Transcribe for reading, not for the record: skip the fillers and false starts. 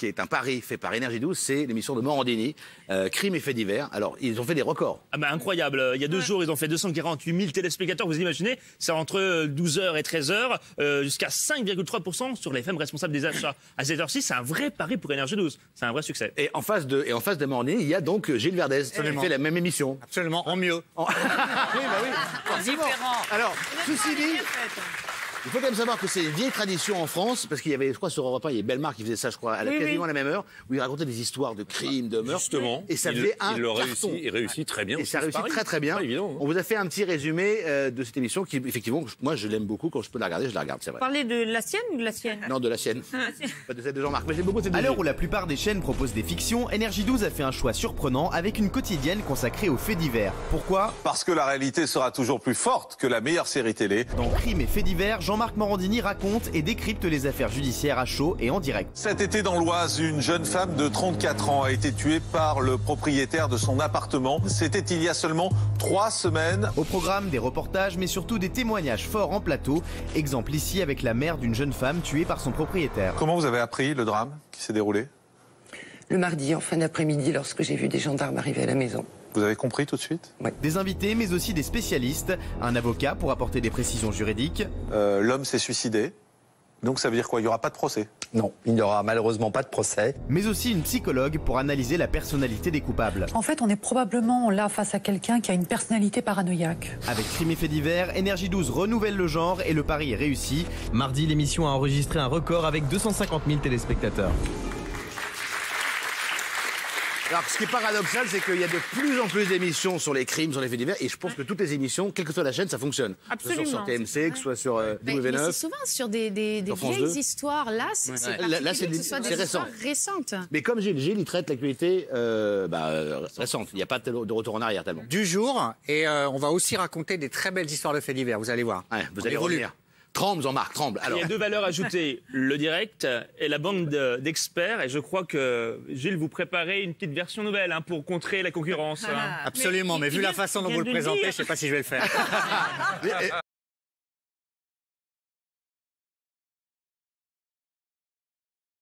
qui est un pari fait par Énergie 12, c'est l'émission de Morandini, Crime et faits divers. Alors, ils ont fait des records. Ah bah incroyable. Il y a 2 jours, ils ont fait 248 000 téléspectateurs. Vous imaginez, c'est entre 12h et 13h, jusqu'à 5,3% sur les femmes responsables des achats. À cette heure-ci, c'est un vrai pari pour Énergie 12. C'est un vrai succès. Et en face de Morandini, il y a donc Gilles Verdez, qui fait la même émission. Absolument, en mieux. Oui, bah oui. Forcément. Alors, ceci dit... Il faut quand même savoir que c'est une vieille tradition en France, parce qu'il y avait, je crois, sur Europe 1, il y a Bellemare qui faisait ça, je crois, à quasiment à la même heure, où il racontait des histoires de crimes, de meurtres. Justement. Et ça faisait un carton. Il réussit très bien. Et ça réussit très très bien. Pas évident, hein. On vous a fait un petit résumé de cette émission qui, effectivement, moi je l'aime beaucoup. Quand je peux la regarder, je la regarde, c'est vrai. Vous parlez de la sienne ou de la sienne? Non, de la sienne. Pas de celle de Jean-Marc. Mais j'aime beaucoup cette À l'heure où la plupart des chaînes proposent des fictions, Énergie 12 a fait un choix surprenant avec une quotidienne consacrée aux faits divers. Pourquoi? Parce que la réalité sera toujours plus forte que la meilleure série télé. Dans Crime et faits divers, Jean-Marc Morandini raconte et décrypte les affaires judiciaires à chaud et en direct. Cet été dans l'Oise, une jeune femme de 34 ans a été tuée par le propriétaire de son appartement. C'était il y a seulement 3 semaines. Au programme, des reportages, mais surtout des témoignages forts en plateau. Exemple ici avec la mère d'une jeune femme tuée par son propriétaire. Comment vous avez appris le drame qui s'est déroulé? Le mardi, en fin d'après-midi, lorsque j'ai vu des gendarmes arriver à la maison. Vous avez compris tout de suite? Des invités, mais aussi des spécialistes. Un avocat pour apporter des précisions juridiques. L'homme s'est suicidé. Donc ça veut dire quoi? Il n'y aura pas de procès? Non, il n'y aura malheureusement pas de procès. Mais aussi une psychologue pour analyser la personnalité des coupables. En fait, on est probablement là face à quelqu'un qui a une personnalité paranoïaque. Avec Crime et faits divers, Énergie 12 renouvelle le genre et le pari est réussi. Mardi, l'émission a enregistré un record avec 250 000 téléspectateurs. Alors, ce qui est paradoxal, c'est qu'il y a de plus en plus d'émissions sur les crimes, sur les faits divers, et je pense que toutes les émissions, quelle que soit la chaîne, ça fonctionne. Absolument. Que ce soit sur TMC, que ce soit sur Mais W9. c'est souvent sur des vieilles histoires. Là, c'est Là, c'est que ce soit des récent. histoires récentes. Mais comme Gilles, il traite l'actualité récente. Il n'y a pas de retour en arrière tellement. Du jour, et on va aussi raconter des très belles histoires de faits divers, vous allez voir. Ouais, vous allez revenir. Tremble, Jean-Marc, tremble. Alors. Il y a 2 valeurs ajoutées, le direct et la bande d'experts. Et je crois que, Gilles, vous préparez une petite version nouvelle pour contrer la concurrence. Absolument, mais vu la façon dont vous le présentez, je ne sais pas si je vais le faire.